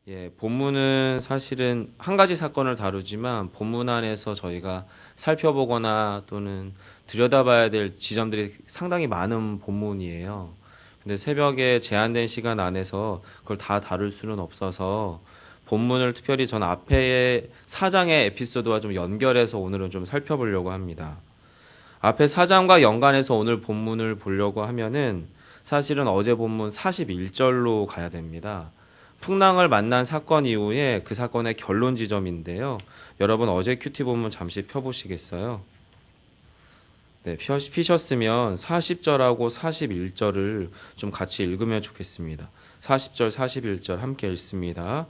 예, 본문은 사실은 한 가지 사건을 다루지만 본문 안에서 저희가 살펴보거나 또는 들여다봐야 될 지점들이 상당히 많은 본문이에요. 근데 새벽에 제한된 시간 안에서 그걸 다 다룰 수는 없어서 본문을 특별히 전 앞에 4장의 에피소드와 좀 연결해서 오늘은 좀 살펴보려고 합니다. 앞에 4장과 연관해서 오늘 본문을 보려고 하면은 사실은 어제 본문 41절로 가야 됩니다. 풍랑을 만난 사건 이후에 그 사건의 결론 지점인데요. 여러분 어제 큐티 본문 잠시 펴보시겠어요? 네, 피셨으면 40절하고 41절을 좀 같이 읽으면 좋겠습니다. 40절, 41절 함께 읽습니다.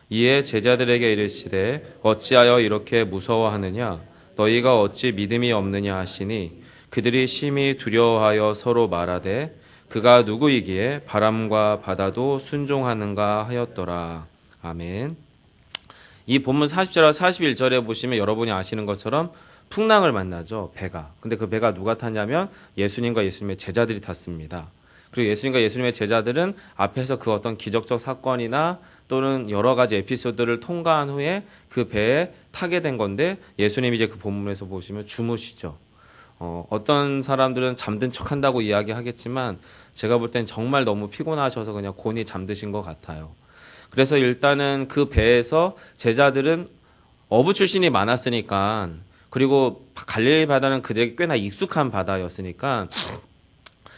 이에 제자들에게 이르시되 어찌하여 이렇게 무서워하느냐? 너희가 어찌 믿음이 없느냐 하시니 그들이 심히 두려워하여 서로 말하되 그가 누구이기에 바람과 바다도 순종하는가 하였더라. 아멘. 이 본문 40절과 41절에 보시면 여러분이 아시는 것처럼 풍랑을 만나죠. 배가. 근데 그 배가 누가 탔냐면 예수님과 예수님의 제자들이 탔습니다. 그리고 예수님과 예수님의 제자들은 앞에서 그 어떤 기적적 사건이나 또는 여러 가지 에피소드를 통과한 후에 그 배에 타게 된 건데 예수님이 이제 그 본문에서 보시면 주무시죠. 어떤 사람들은 잠든 척 한다고 이야기하겠지만 제가 볼 땐 정말 너무 피곤하셔서 그냥 곤히 잠드신 것 같아요. 그래서 일단은 그 배에서 제자들은 어부 출신이 많았으니까 그리고 갈릴리 바다는 그들에게 꽤나 익숙한 바다였으니까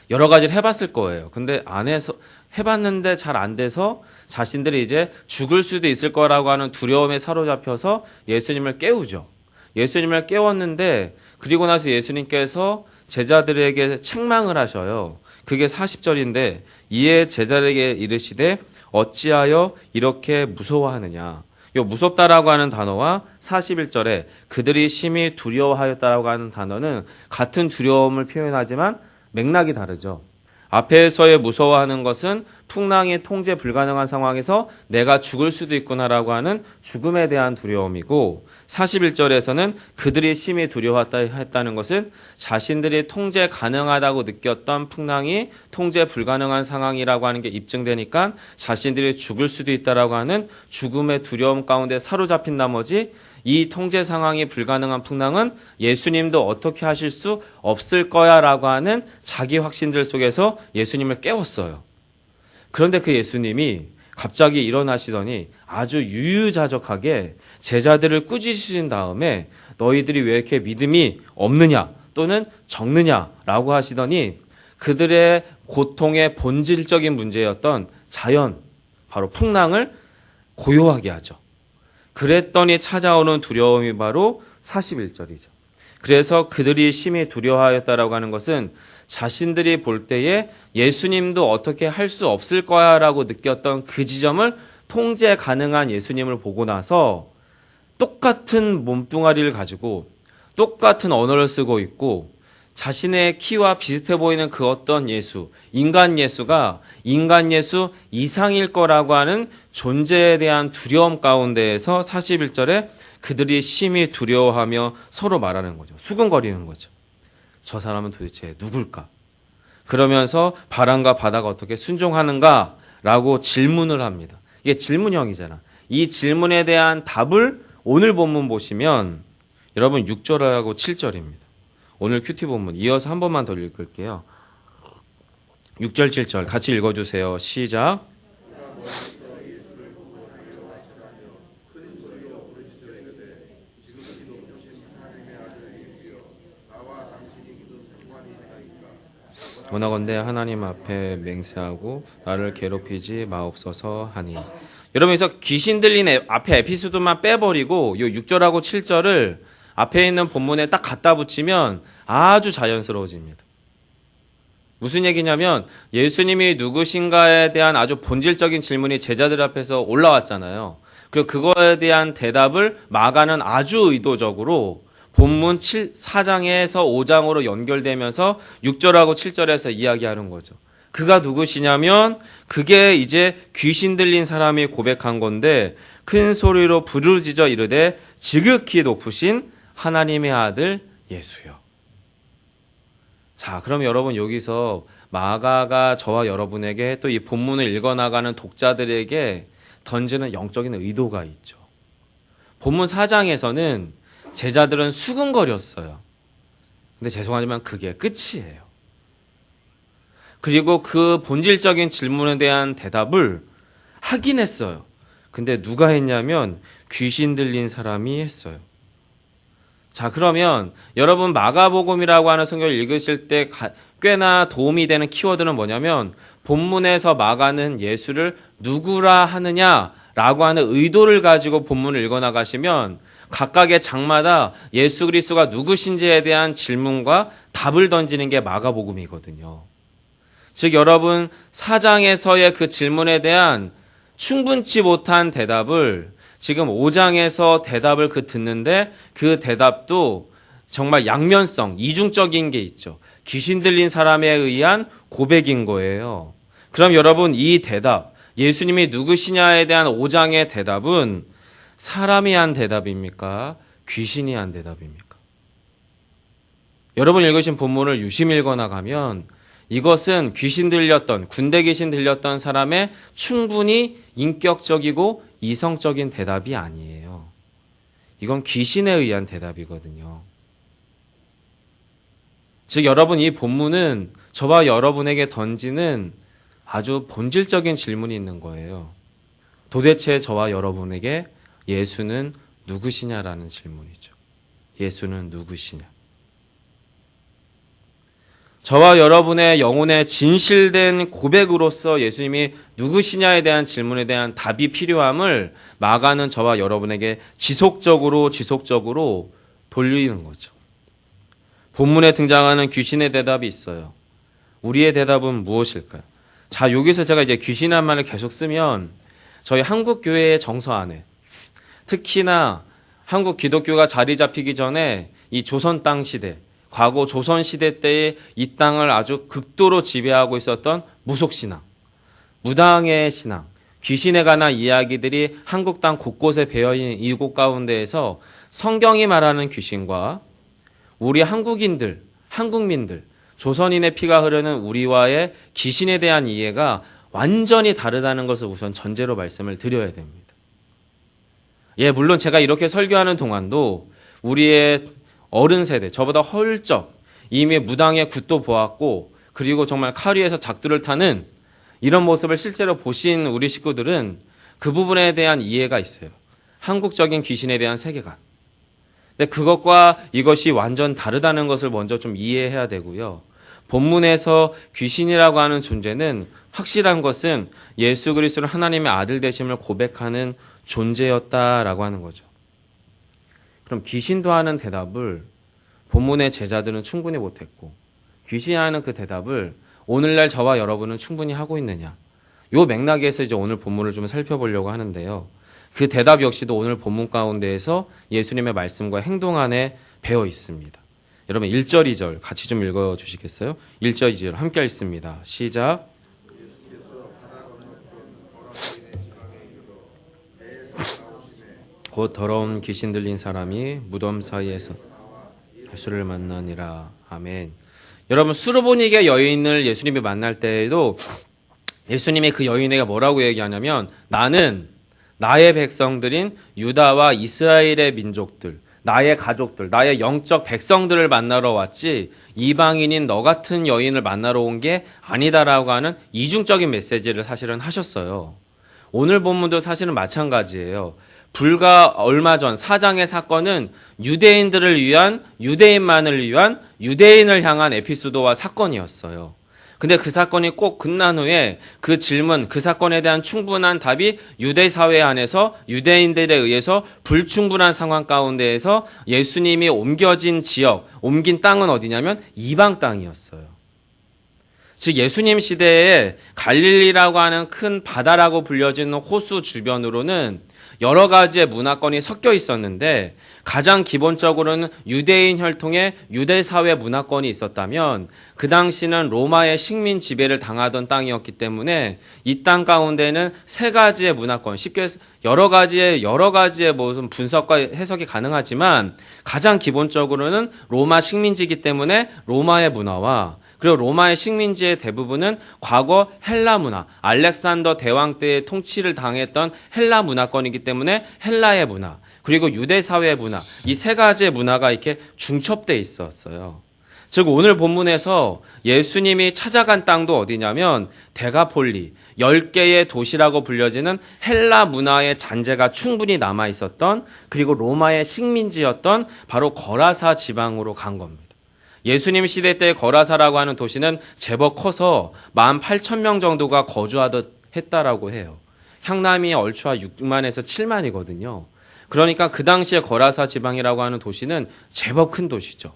여러 가지를 해봤을 거예요. 근데 안에서 해봤는데 잘 안 돼서 자신들이 이제 죽을 수도 있을 거라고 하는 두려움에 사로잡혀서 예수님을 깨우죠. 예수님을 깨웠는데 그리고 나서 예수님께서 제자들에게 책망을 하셔요. 그게 40절인데 이에 제자들에게 이르시되 어찌하여 이렇게 무서워하느냐. 이 무섭다라고 하는 단어와 41절에 그들이 심히 두려워하였다라고 하는 단어는 같은 두려움을 표현하지만 맥락이 다르죠. 앞에서의 무서워하는 것은 풍랑이 통제 불가능한 상황에서 내가 죽을 수도 있구나라고 하는 죽음에 대한 두려움이고 41절에서는 그들이 심히 두려워했다는 것은 자신들이 통제 가능하다고 느꼈던 풍랑이 통제 불가능한 상황이라고 하는 게 입증되니까 자신들이 죽을 수도 있다라고 하는 죽음의 두려움 가운데 사로잡힌 나머지 이 통제 상황이 불가능한 풍랑은 예수님도 어떻게 하실 수 없을 거야라고 하는 자기 확신들 속에서 예수님을 깨웠어요. 그런데 그 예수님이 갑자기 일어나시더니 아주 유유자적하게 제자들을 꾸짖으신 다음에 너희들이 왜 이렇게 믿음이 없느냐 또는 적느냐라고 하시더니 그들의 고통의 본질적인 문제였던 자연, 바로 풍랑을 고요하게 하죠. 그랬더니 찾아오는 두려움이 바로 41절이죠. 그래서 그들이 심히 두려워하였다라고 하는 것은 자신들이 볼 때에 예수님도 어떻게 할 수 없을 거야라고 느꼈던 그 지점을 통제 가능한 예수님을 보고 나서 똑같은 몸뚱아리를 가지고 똑같은 언어를 쓰고 있고 자신의 키와 비슷해 보이는 그 어떤 예수, 인간 예수가 인간 예수 이상일 거라고 하는 존재에 대한 두려움 가운데에서 41절에 그들이 심히 두려워하며 서로 말하는 거죠. 수근거리는 거죠. 저 사람은 도대체 누굴까? 그러면서 바람과 바다가 어떻게 순종하는가? 라고 질문을 합니다. 이게 질문형이잖아. 이 질문에 대한 답을 오늘 본문 보시면 여러분 6절하고 7절입니다. 오늘 큐티 본문 이어서 한 번만 더 읽을게요. 6절 7절 같이 읽어주세요. 시작. 원하건대 하나님 앞에 맹세하고 나를 괴롭히지 마옵소서 하니. 여러분 여기서 귀신 들린 앞에 에피소드만 빼버리고 이 6절하고 7절을 앞에 있는 본문에 딱 갖다 붙이면 아주 자연스러워집니다. 무슨 얘기냐면 예수님이 누구신가에 대한 아주 본질적인 질문이 제자들 앞에서 올라왔잖아요. 그리고 그거에 대한 대답을 마가는 아주 의도적으로 본문 4장에서 5장으로 연결되면서 6절하고 7절에서 이야기하는 거죠. 그가 누구시냐면 그게 이제 귀신 들린 사람이 고백한 건데 큰 소리로 부르짖어 이르되 지극히 높으신 하나님의 아들 예수요. 자, 그럼 여러분 여기서 마가가 저와 여러분에게 또 이 본문을 읽어나가는 독자들에게 던지는 영적인 의도가 있죠. 본문 4장에서는 제자들은 수근거렸어요. 근데 죄송하지만 그게 끝이에요. 그리고 그 본질적인 질문에 대한 대답을 하긴 했어요. 근데 누가 했냐면 귀신 들린 사람이 했어요. 자, 그러면 여러분 마가복음이라고 하는 성경을 읽으실 때 꽤나 도움이 되는 키워드는 뭐냐면 본문에서 마가는 예수를 누구라 하느냐라고 하는 의도를 가지고 본문을 읽어나가시면 각각의 장마다 예수 그리스도가 누구신지에 대한 질문과 답을 던지는 게 마가복음이거든요. 즉 여러분 4장에서의 그 질문에 대한 충분치 못한 대답을 지금 5장에서 대답을 듣는데 그 대답도 정말 양면성, 이중적인 게 있죠. 귀신 들린 사람에 의한 고백인 거예요. 그럼 여러분 이 대답, 예수님이 누구시냐에 대한 5장의 대답은 사람이 한 대답입니까? 귀신이 한 대답입니까? 여러분 읽으신 본문을 유심히 읽어나가면 이것은 귀신 들렸던, 군대 귀신 들렸던 사람의 충분히 인격적이고 이성적인 대답이 아니에요. 이건 귀신에 의한 대답이거든요. 즉 여러분 이 본문은 저와 여러분에게 던지는 아주 본질적인 질문이 있는 거예요. 도대체 저와 여러분에게 예수는 누구시냐라는 질문이죠. 예수는 누구시냐? 저와 여러분의 영혼의 진실된 고백으로서 예수님이 누구시냐에 대한 질문에 대한 답이 필요함을 마가는 저와 여러분에게 지속적으로 돌리는 거죠. 본문에 등장하는 귀신의 대답이 있어요. 우리의 대답은 무엇일까요? 자, 여기서 제가 이제 귀신이라는 말을 계속 쓰면 저희 한국 교회의 정서 안에 특히나 한국 기독교가 자리 잡히기 전에 이 조선 땅 시대, 과거 조선시대 때의 이 땅을 아주 극도로 지배하고 있었던 무속신앙, 무당의 신앙, 귀신에 관한 이야기들이 한국 땅 곳곳에 배어있는 이곳 가운데에서 성경이 말하는 귀신과 우리 한국인들, 한국민들, 조선인의 피가 흐르는 우리와의 귀신에 대한 이해가 완전히 다르다는 것을 우선 전제로 말씀을 드려야 됩니다. 예, 물론 제가 이렇게 설교하는 동안도 우리의 어른 세대, 저보다 헐쩍 이미 무당의 굿도 보았고 그리고 정말 칼 위에서 작두를 타는 이런 모습을 실제로 보신 우리 식구들은 그 부분에 대한 이해가 있어요. 한국적인 귀신에 대한 세계관. 근데 그것과 이것이 완전 다르다는 것을 먼저 좀 이해해야 되고요. 본문에서 귀신이라고 하는 존재는 확실한 것은 예수 그리스도를 하나님의 아들 되심을 고백하는 존재였다라고 하는 거죠. 그럼 귀신도 하는 대답을 본문의 제자들은 충분히 못했고 귀신이 하는 그 대답을 오늘날 저와 여러분은 충분히 하고 있느냐. 요 맥락에서 이제 오늘 본문을 좀 살펴보려고 하는데요. 그 대답 역시도 오늘 본문 가운데에서 예수님의 말씀과 행동 안에 배어 있습니다. 여러분 1절, 2절 같이 좀 읽어주시겠어요? 1절, 2절 함께 읽습니다. 시작. 곧 더러운 귀신 들린 사람이 무덤 사이에서 예수를 만나니라. 아멘. 여러분 수르보니게 여인을 예수님이 만날 때에도 예수님이 그 여인에게 뭐라고 얘기하냐면 나는 나의 백성들인 유다와 이스라엘의 민족들, 나의 가족들, 나의 영적 백성들을 만나러 왔지 이방인인 너 같은 여인을 만나러 온 게 아니다라고 하는 이중적인 메시지를 사실은 하셨어요. 오늘 본문도 사실은 마찬가지예요. 불과 얼마 전 4장의 사건은 유대인들을 위한, 유대인만을 위한, 유대인을 향한 에피소드와 사건이었어요. 근데 그 사건이 꼭 끝난 후에 그 질문, 그 사건에 대한 충분한 답이 유대 사회 안에서 유대인들에 의해서 불충분한 상황 가운데에서 예수님이 옮겨진 지역, 옮긴 땅은 어디냐면 이방 땅이었어요. 즉 예수님 시대에 갈릴리라고 하는 큰 바다라고 불려지는 호수 주변으로는 여러 가지의 문화권이 섞여 있었는데 가장 기본적으로는 유대인 혈통의 유대 사회 문화권이 있었다면 그 당시는 로마의 식민 지배를 당하던 땅이었기 때문에 이 땅 가운데는 세 가지의 문화권, 쉽게 여러 가지의 무슨 분석과 해석이 가능하지만 가장 기본적으로는 로마 식민지이기 때문에 로마의 문화와 그리고 로마의 식민지의 대부분은 과거 헬라 문화, 알렉산더 대왕 때의 통치를 당했던 헬라 문화권이기 때문에 헬라의 문화, 그리고 유대 사회의 문화, 이 세 가지의 문화가 이렇게 중첩돼 있었어요. 즉 오늘 본문에서 예수님이 찾아간 땅도 어디냐면 데가폴리, 10개의 도시라고 불려지는 헬라 문화의 잔재가 충분히 남아 있었던, 그리고 로마의 식민지였던 바로 거라사 지방으로 간 겁니다. 예수님 시대 때 거라사라고 하는 도시는 제법 커서 18,000명 정도가 거주하듯 했다라고 해요. 향남이 얼추 6만에서 7만이거든요. 그러니까 그 당시에 거라사 지방이라고 하는 도시는 제법 큰 도시죠.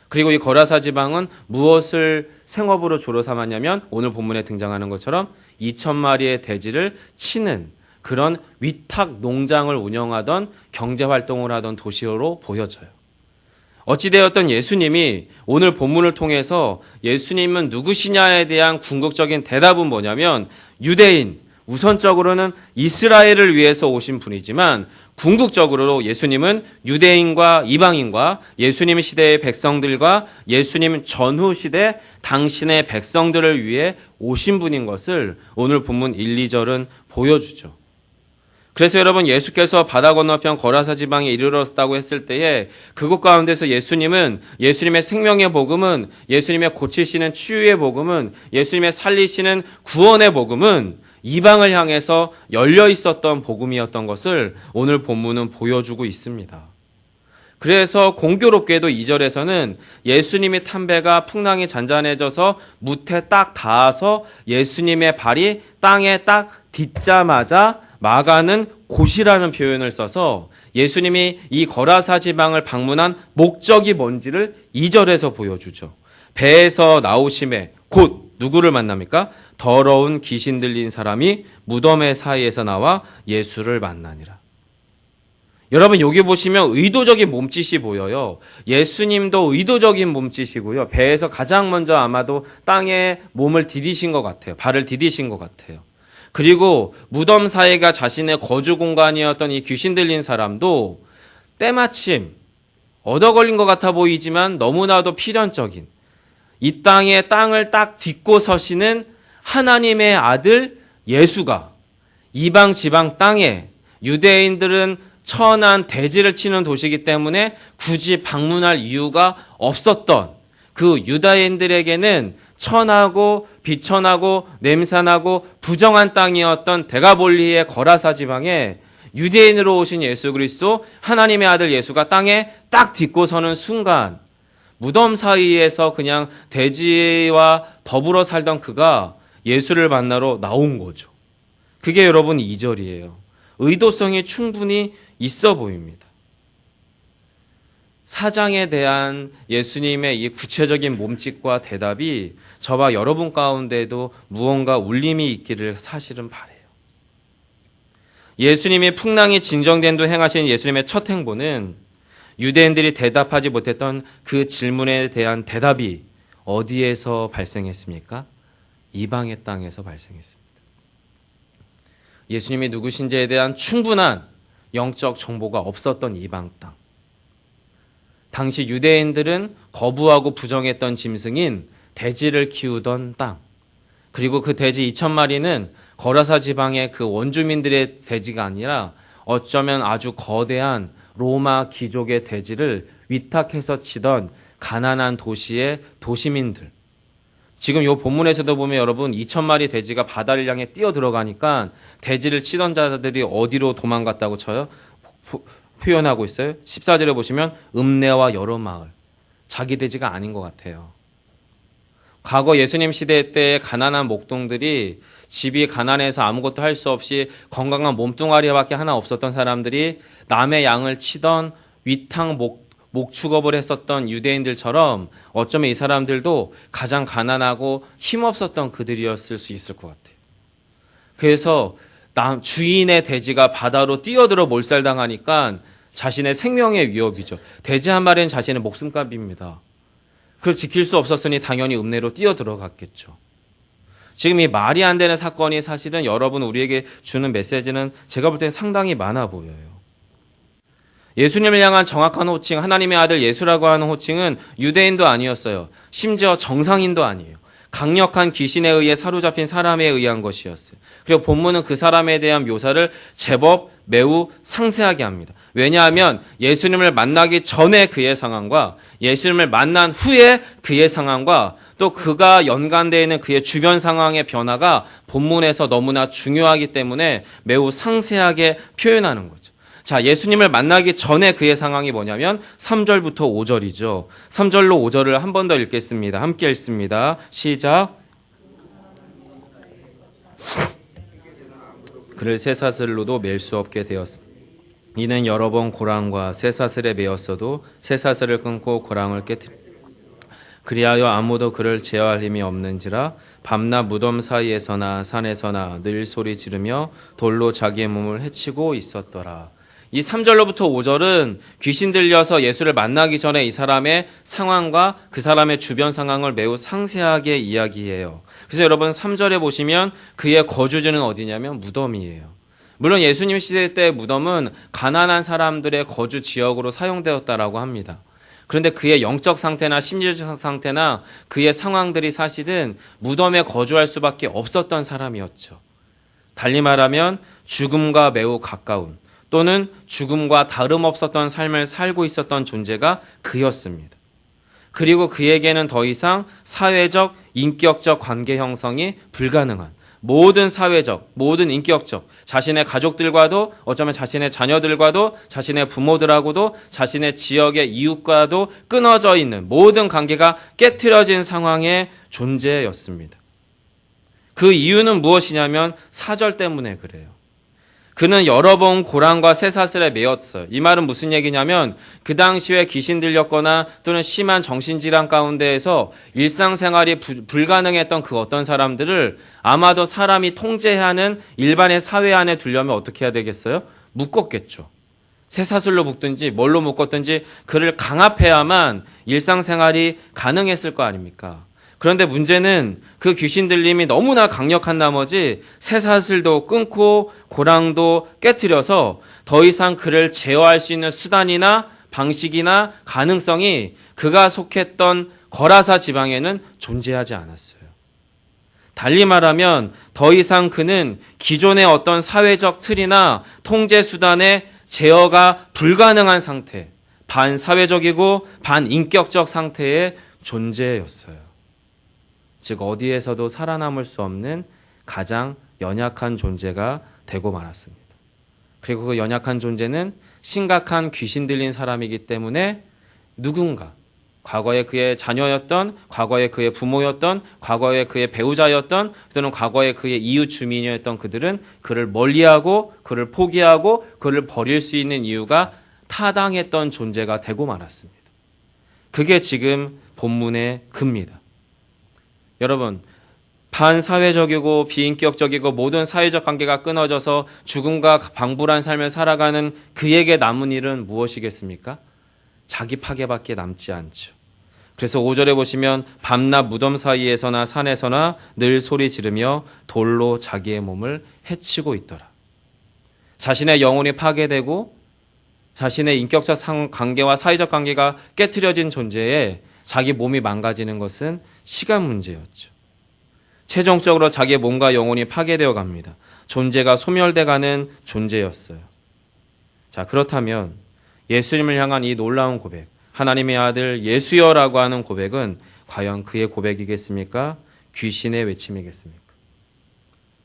그리고 이 거라사 지방은 무엇을 생업으로 주로 삼았냐면 오늘 본문에 등장하는 것처럼 2,000마리의 돼지를 치는 그런 위탁 농장을 운영하던 경제활동을 하던 도시로 보여져요. 어찌되었던 예수님이 오늘 본문을 통해서 예수님은 누구시냐에 대한 궁극적인 대답은 뭐냐면 유대인, 우선적으로는 이스라엘을 위해서 오신 분이지만 궁극적으로 예수님은 유대인과 이방인과 예수님 시대의 백성들과 예수님 전후 시대 당신의 백성들을 위해 오신 분인 것을 오늘 본문 1, 2절은 보여주죠. 그래서 여러분 예수께서 바다 건너편 거라사 지방에 이르렀다고 했을 때에 그곳 가운데서 예수님은 예수님의 생명의 복음은 예수님의 고치시는 치유의 복음은 예수님의 살리시는 구원의 복음은 이방을 향해서 열려 있었던 복음이었던 것을 오늘 본문은 보여주고 있습니다. 그래서 공교롭게도 2절에서는 예수님이 탄 배가 풍랑이 잔잔해져서 무태 딱 닿아서 예수님의 발이 땅에 딱 딛자마자 마가는 곳이라는 표현을 써서 예수님이 이 거라사 지방을 방문한 목적이 뭔지를 2절에서 보여주죠. 배에서 나오심에 곧 누구를 만납니까? 더러운 귀신 들린 사람이 무덤의 사이에서 나와 예수를 만나니라. 여러분 여기 보시면 의도적인 몸짓이 보여요. 예수님도 의도적인 몸짓이고요. 배에서 가장 먼저 아마도 땅에 몸을 디디신 것 같아요. 발을 디디신 것 같아요. 그리고 무덤 사이가 자신의 거주 공간이었던 이 귀신 들린 사람도 때마침 얻어 걸린 것 같아 보이지만 너무나도 필연적인 이 땅에 땅을 딱 딛고 서시는 하나님의 아들 예수가 이방 지방 땅에 유대인들은 천한 돼지를 치는 도시이기 때문에 굳이 방문할 이유가 없었던 그 유다인들에게는 천하고 비천하고 냄새나고 부정한 땅이었던 데가볼리의 거라사 지방에 유대인으로 오신 예수 그리스도 하나님의 아들 예수가 땅에 딱 딛고 서는 순간 무덤 사이에서 그냥 돼지와 더불어 살던 그가 예수를 만나러 나온 거죠. 그게 여러분 2절이에요. 의도성이 충분히 있어 보입니다. 사장에 대한 예수님의 이 구체적인 몸짓과 대답이 저와 여러분 가운데도 무언가 울림이 있기를 사실은 바라요. 예수님이 풍랑이 진정된 후 행하신 예수님의 첫 행보는 유대인들이 대답하지 못했던 그 질문에 대한 대답이 어디에서 발생했습니까? 이방의 땅에서 발생했습니다. 예수님이 누구신지에 대한 충분한 영적 정보가 없었던 이방 땅. 당시 유대인들은 거부하고 부정했던 짐승인 돼지를 키우던 땅. 그리고 그 돼지 2,000마리는 거라사 지방의 그 원주민들의 돼지가 아니라 어쩌면 아주 거대한 로마 귀족의 돼지를 위탁해서 치던 가난한 도시의 도시민들. 지금 이 본문에서도 보면 여러분 2,000마리 돼지가 바다를 향해 뛰어 들어가니까 돼지를 치던 자들이 어디로 도망갔다고 쳐요? 표현하고 있어요. 14절에 보시면 읍내와 여러 마을. 자기 돼지가 아닌 것 같아요. 과거 예수님 시대 때 가난한 목동들이 집이 가난해서 아무것도 할 수 없이 건강한 몸뚱아리밖에 하나 없었던 사람들이 남의 양을 치던 위탁 목축업을 했었던 유대인들처럼 어쩌면 이 사람들도 가장 가난하고 힘없었던 그들이었을 수 있을 것 같아요. 그래서 주인의 돼지가 바다로 뛰어들어 몰살당하니까 자신의 생명의 위협이죠. 돼지 한 마리는 자신의 목숨값입니다. 그걸 지킬 수 없었으니 당연히 읍내로 뛰어들어갔겠죠. 지금 이 말이 안 되는 사건이 사실은 여러분 우리에게 주는 메시지는 제가 볼 때는 상당히 많아 보여요. 예수님을 향한 정확한 호칭, 하나님의 아들 예수라고 하는 호칭은 유대인도 아니었어요. 심지어 정상인도 아니에요. 강력한 귀신에 의해 사로잡힌 사람에 의한 것이었어요. 그리고 본문은 그 사람에 대한 묘사를 제법 매우 상세하게 합니다. 왜냐하면 예수님을 만나기 전에 그의 상황과 예수님을 만난 후에 그의 상황과 또 그가 연관되어 있는 그의 주변 상황의 변화가 본문에서 너무나 중요하기 때문에 매우 상세하게 표현하는 거죠. 자, 예수님을 만나기 전에 그의 상황이 뭐냐면 3절부터 5절이죠. 3절로 5절을 한 번 더 읽겠습니다. 함께 읽습니다. 시작. 그를 쇠사슬로도 맬 수 없게 되었습니다. 이는 여러 번 고랑과 쇠사슬에 매였어도 쇠사슬을 끊고 고랑을 깨뜨려 그리하여 아무도 그를 제어할 힘이 없는지라 밤낮 무덤 사이에서나 산에서나 늘 소리 지르며 돌로 자기의 몸을 해치고 있었더라. 이 3절로부터 5절은 귀신 들려서 예수를 만나기 전에 이 사람의 상황과 그 사람의 주변 상황을 매우 상세하게 이야기해요. 그래서 여러분 3절에 보시면 그의 거주지는 어디냐면 무덤이에요. 물론 예수님 시대 때 무덤은 가난한 사람들의 거주 지역으로 사용되었다라고 합니다. 그런데 그의 영적 상태나 심리적 상태나 그의 상황들이 사실은 무덤에 거주할 수밖에 없었던 사람이었죠. 달리 말하면 죽음과 매우 가까운 또는 죽음과 다름없었던 삶을 살고 있었던 존재가 그였습니다. 그리고 그에게는 더 이상 사회적, 인격적 관계 형성이 불가능한 모든 사회적, 모든 인격적, 자신의 가족들과도 어쩌면 자신의 자녀들과도 자신의 부모들하고도 자신의 지역의 이웃과도 끊어져 있는 모든 관계가 깨트려진 상황의 존재였습니다. 그 이유는 무엇이냐면 사절 때문에 그래요. 그는 여러 번 고랑과 쇠사슬에 매였어요. 이 말은 무슨 얘기냐면 그 당시에 귀신 들렸거나 또는 심한 정신질환 가운데에서 일상생활이 불가능했던 그 어떤 사람들을 아마도 사람이 통제하는 일반의 사회 안에 두려면 어떻게 해야 되겠어요? 묶었겠죠. 쇠사슬로 묶든지 뭘로 묶었든지 그를 강압해야만 일상생활이 가능했을 거 아닙니까? 그런데 문제는 그 귀신 들림이 너무나 강력한 나머지 쇠사슬도 끊고 고랑도 깨트려서 더 이상 그를 제어할 수 있는 수단이나 방식이나 가능성이 그가 속했던 거라사 지방에는 존재하지 않았어요. 달리 말하면 더 이상 그는 기존의 어떤 사회적 틀이나 통제 수단의 제어가 불가능한 상태, 반사회적이고 반인격적 상태의 존재였어요. 즉 어디에서도 살아남을 수 없는 가장 연약한 존재가 되고 말았습니다. 그리고 그 연약한 존재는 심각한 귀신 들린 사람이기 때문에 누군가 과거에 그의 자녀였던, 과거에 그의 부모였던, 과거에 그의 배우자였던, 또는 과거에 그의 이웃 주민이었던 그들은 그를 멀리하고 그를 포기하고 그를 버릴 수 있는 이유가 타당했던 존재가 되고 말았습니다. 그게 지금 본문의 근입니다. 여러분, 반사회적이고 비인격적이고 모든 사회적 관계가 끊어져서 죽음과 방불한 삶을 살아가는 그에게 남은 일은 무엇이겠습니까? 자기 파괴밖에 남지 않죠. 그래서 5절에 보시면 밤낮 무덤 사이에서나 산에서나 늘 소리 지르며 돌로 자기의 몸을 해치고 있더라. 자신의 영혼이 파괴되고 자신의 인격적 관계와 사회적 관계가 깨트려진 존재에 자기 몸이 망가지는 것은 시간 문제였죠. 최종적으로 자기의 몸과 영혼이 파괴되어 갑니다. 존재가 소멸돼 가는 존재였어요. 자, 그렇다면 예수님을 향한 이 놀라운 고백, 하나님의 아들 예수여라고 하는 고백은 과연 그의 고백이겠습니까? 귀신의 외침이겠습니까?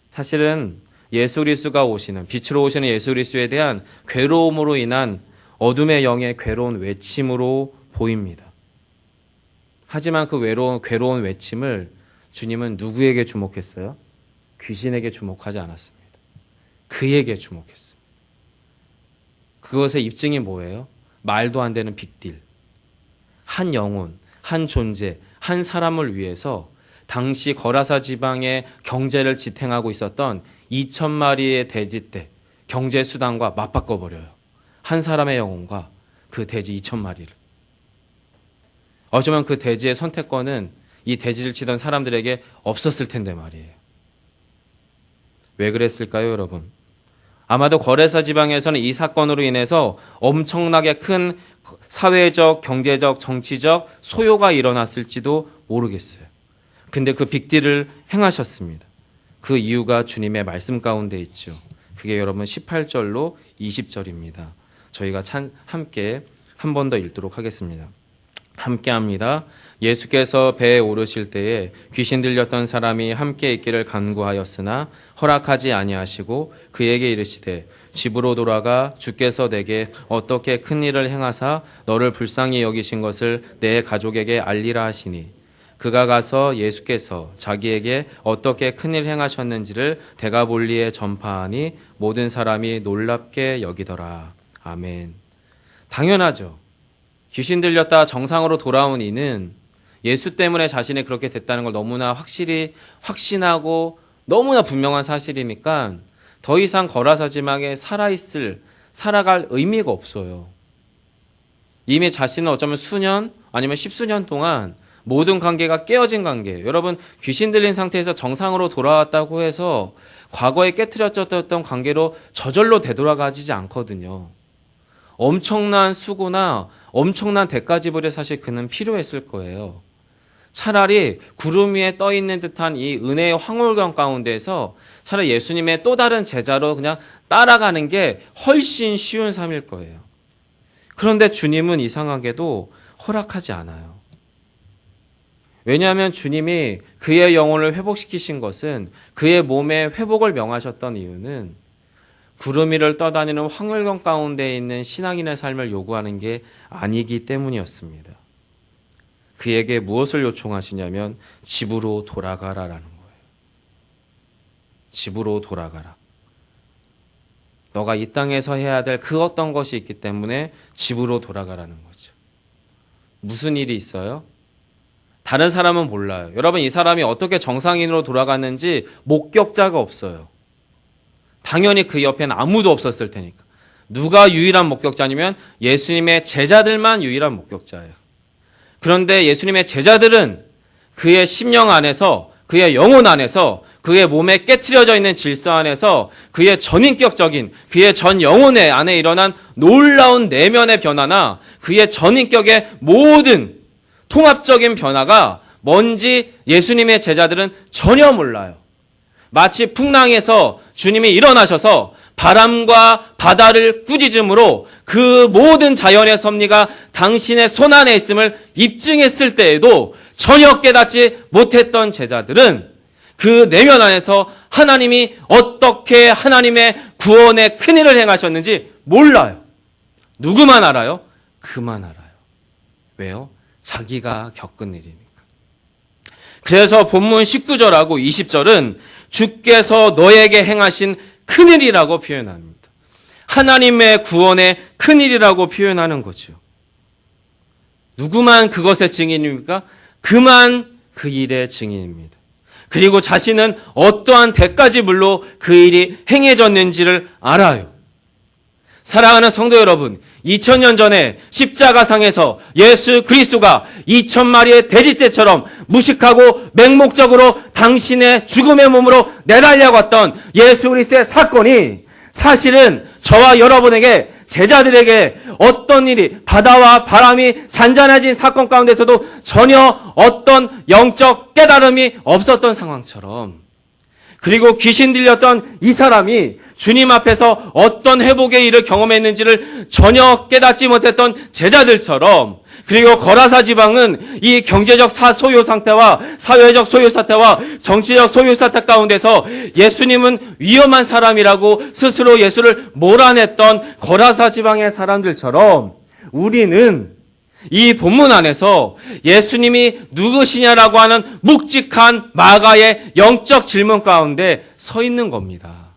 사실은 예수 그리스도가 오시는, 빛으로 오시는 예수 그리스도에 대한 괴로움으로 인한 어둠의 영의 괴로운 외침으로 보입니다. 하지만 그 괴로운 외침을 주님은 누구에게 주목했어요? 귀신에게 주목하지 않았습니다. 그에게 주목했습니다. 그것의 입증이 뭐예요? 말도 안 되는 빅딜. 한 영혼, 한 존재, 한 사람을 위해서 당시 거라사 지방의 경제를 지탱하고 있었던 2,000마리의 돼지떼 경제 수단과 맞바꿔 버려요. 한 사람의 영혼과 그 돼지 2,000마리를. 어쩌면 그 돼지의 선택권은 이 돼지를 치던 사람들에게 없었을 텐데 말이에요. 왜 그랬을까요, 여러분? 아마도 거레사 지방에서는 이 사건으로 인해서 엄청나게 큰 사회적, 경제적, 정치적 소요가 일어났을지도 모르겠어요. 근데 그 빅딜을 행하셨습니다. 그 이유가 주님의 말씀 가운데 있죠. 그게 여러분 18절로 20절입니다. 저희가 함께 한 번 더 읽도록 하겠습니다. 함께 합니다. 예수께서 배에 오르실 때에 귀신 들렸던 사람이 함께 있기를 간구하였으나 허락하지 아니하시고 그에게 이르시되 집으로 돌아가 주께서 내게 어떻게 큰 일을 행하사 너를 불쌍히 여기신 것을 내 가족에게 알리라 하시니 그가 가서 예수께서 자기에게 어떻게 큰 일 행하셨는지를 데가볼리에 전파하니 모든 사람이 놀랍게 여기더라. 아멘. 당연하죠. 귀신 들렸다 정상으로 돌아온 이는 예수 때문에 자신이 그렇게 됐다는 걸 너무나 확실히 확신하고 너무나 분명한 사실이니까 더 이상 거라사 지방에 살아갈 의미가 없어요. 이미 자신은 어쩌면 수년 아니면 십수년 동안 모든 관계가 깨어진 관계예요. 여러분, 귀신 들린 상태에서 정상으로 돌아왔다고 해서 과거에 깨트려졌던 관계로 저절로 되돌아가지지 않거든요. 엄청난 수고나 엄청난 대가 지불이 사실 그는 필요했을 거예요. 차라리 구름 위에 떠 있는 듯한 이 은혜의 황홀경 가운데서 차라리 예수님의 또 다른 제자로 그냥 따라가는 게 훨씬 쉬운 삶일 거예요. 그런데 주님은 이상하게도 허락하지 않아요. 왜냐하면 주님이 그의 영혼을 회복시키신 것은 그의 몸에 회복을 명하셨던 이유는 구름 위를 떠다니는 황홀경 가운데 있는 신앙인의 삶을 요구하는 게 아니기 때문이었습니다. 그에게 무엇을 요청하시냐면 집으로 돌아가라라는 거예요. 집으로 돌아가라. 너가 이 땅에서 해야 될 그 어떤 것이 있기 때문에 집으로 돌아가라는 거죠. 무슨 일이 있어요? 다른 사람은 몰라요. 여러분, 이 사람이 어떻게 정상인으로 돌아갔는지 목격자가 없어요. 당연히 그 옆에는 아무도 없었을 테니까. 누가 유일한 목격자냐면 예수님의 제자들만 유일한 목격자예요. 그런데 예수님의 제자들은 그의 심령 안에서, 그의 영혼 안에서, 그의 몸에 깨트려져 있는 질서 안에서 그의 전인격적인, 그의 전 영혼의 안에 일어난 놀라운 내면의 변화나 그의 전인격의 모든 통합적인 변화가 뭔지 예수님의 제자들은 전혀 몰라요. 마치 풍랑에서 주님이 일어나셔서 바람과 바다를 꾸짖음으로 그 모든 자연의 섭리가 당신의 손 안에 있음을 입증했을 때에도 전혀 깨닫지 못했던 제자들은 그 내면 안에서 하나님이 어떻게 하나님의 구원의 큰일을 행하셨는지 몰라요. 누구만 알아요? 그만 알아요. 왜요? 자기가 겪은 일이니까. 그래서 본문 19절하고 20절은 주께서 너에게 행하신 큰일이라고 표현합니다. 하나님의 구원의 큰일이라고 표현하는 거죠. 누구만 그것의 증인입니까? 그만 그 일의 증인입니다. 그리고 자신은 어떠한 대가지불로 그 일이 행해졌는지를 알아요. 사랑하는 성도 여러분, 2000년 전에 십자가상에서 예수 그리스도가 2000마리의 돼지떼처럼 무식하고 맹목적으로 당신의 죽음의 몸으로 내달려갔던 예수 그리스도의 사건이 사실은 저와 여러분에게, 제자들에게 어떤 일이, 바다와 바람이 잔잔해진 사건 가운데서도 전혀 어떤 영적 깨달음이 없었던 상황처럼, 그리고 귀신 들렸던 이 사람이 주님 앞에서 어떤 회복의 일을 경험했는지를 전혀 깨닫지 못했던 제자들처럼, 그리고 거라사 지방은 이 경제적 소요 상태와 사회적 소요 사태와 정치적 소요 사태 가운데서 예수님은 위험한 사람이라고 스스로 예수를 몰아냈던 거라사 지방의 사람들처럼 우리는 이 본문 안에서 예수님이 누구시냐라고 하는 묵직한 마가의 영적 질문 가운데 서 있는 겁니다.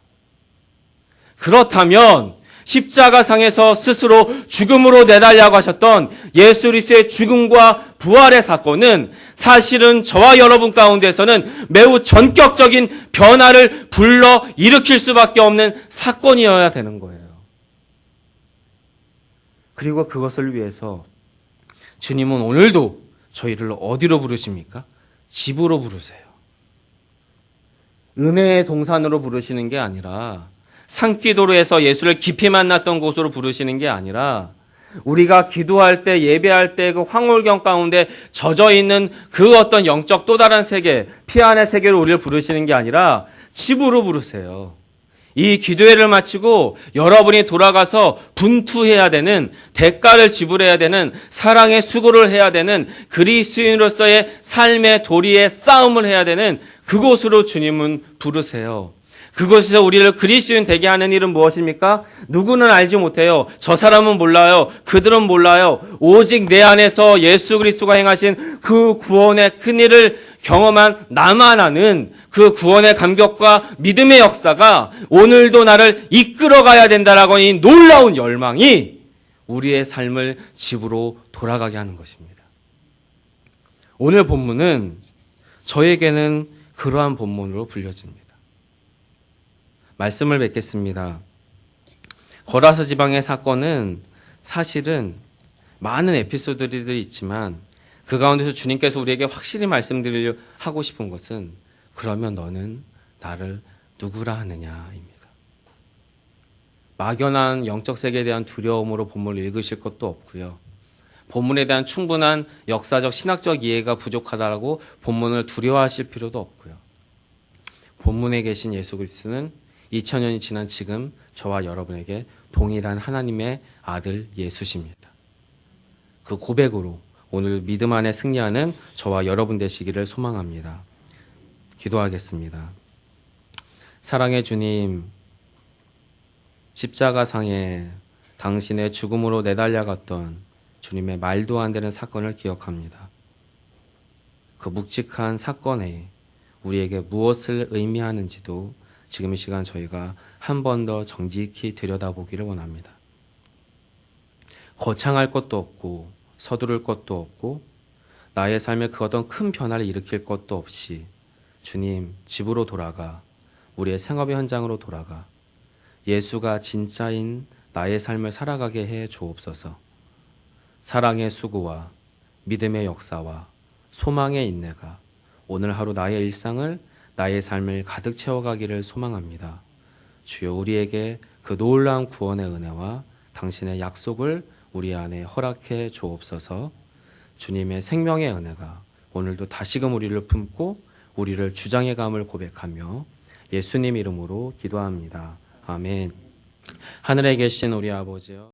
그렇다면 십자가상에서 스스로 죽음으로 내달려고 하셨던 예수 그리스도의 죽음과 부활의 사건은 사실은 저와 여러분 가운데서는 매우 전격적인 변화를 불러 일으킬 수밖에 없는 사건이어야 되는 거예요. 그리고 그것을 위해서 주님은 오늘도 저희를 어디로 부르십니까? 집으로 부르세요. 은혜의 동산으로 부르시는 게 아니라 산기도로 해서 예수를 깊이 만났던 곳으로 부르시는 게 아니라 우리가 기도할 때, 예배할 때 그 황홀경 가운데 젖어 있는 그 어떤 영적 또 다른 세계, 피안의 세계로 우리를 부르시는 게 아니라 집으로 부르세요. 이 기도회를 마치고 여러분이 돌아가서 분투해야 되는, 대가를 지불해야 되는, 사랑의 수고를 해야 되는, 그리스도인으로서의 삶의 도리의 싸움을 해야 되는 그곳으로 주님은 부르세요. 그곳에서 우리를 그리스도인 되게 하는 일은 무엇입니까? 누구는 알지 못해요. 저 사람은 몰라요. 그들은 몰라요. 오직 내 안에서 예수 그리스도가 행하신 그 구원의 큰 일을 경험한 나만 아는 그 구원의 감격과 믿음의 역사가 오늘도 나를 이끌어가야 된다라고 이 놀라운 열망이 우리의 삶을 집으로 돌아가게 하는 것입니다. 오늘 본문은 저에게는 그러한 본문으로 불려집니다. 말씀을 맺겠습니다. 거라사 지방의 사건은 사실은 많은 에피소드들이 있지만 그 가운데서 주님께서 우리에게 확실히 말씀드리려 하고 싶은 것은 그러면 너는 나를 누구라 하느냐입니다. 막연한 영적 세계에 대한 두려움으로 본문을 읽으실 것도 없고요. 본문에 대한 충분한 역사적 신학적 이해가 부족하다고 본문을 두려워하실 필요도 없고요. 본문에 계신 예수 그리스도는 2000년이 지난 지금 저와 여러분에게 동일한 하나님의 아들 예수십니다. 그 고백으로 오늘 믿음 안에 승리하는 저와 여러분 되시기를 소망합니다. 기도하겠습니다. 사랑의 주님, 십자가상에 당신의 죽음으로 내달려갔던 주님의 말도 안 되는 사건을 기억합니다. 그 묵직한 사건에 우리에게 무엇을 의미하는지도 지금 이 시간 저희가 한 번 더 정직히 들여다보기를 원합니다. 거창할 것도 없고 서두를 것도 없고 나의 삶에 그 어떤 큰 변화를 일으킬 것도 없이 주님 집으로 돌아가 우리의 생업의 현장으로 돌아가 예수가 진짜인 나의 삶을 살아가게 해 주옵소서. 사랑의 수고와 믿음의 역사와 소망의 인내가 오늘 하루 나의 일상을 나의 삶을 가득 채워가기를 소망합니다. 주여 우리에게 그 놀라운 구원의 은혜와 당신의 약속을 우리 안에 허락해 주옵소서. 주님의 생명의 은혜가 오늘도 다시금 우리를 품고 우리를 주장해 감을 고백하며 예수님 이름으로 기도합니다. 아멘. 하늘에 계신 우리 아버지여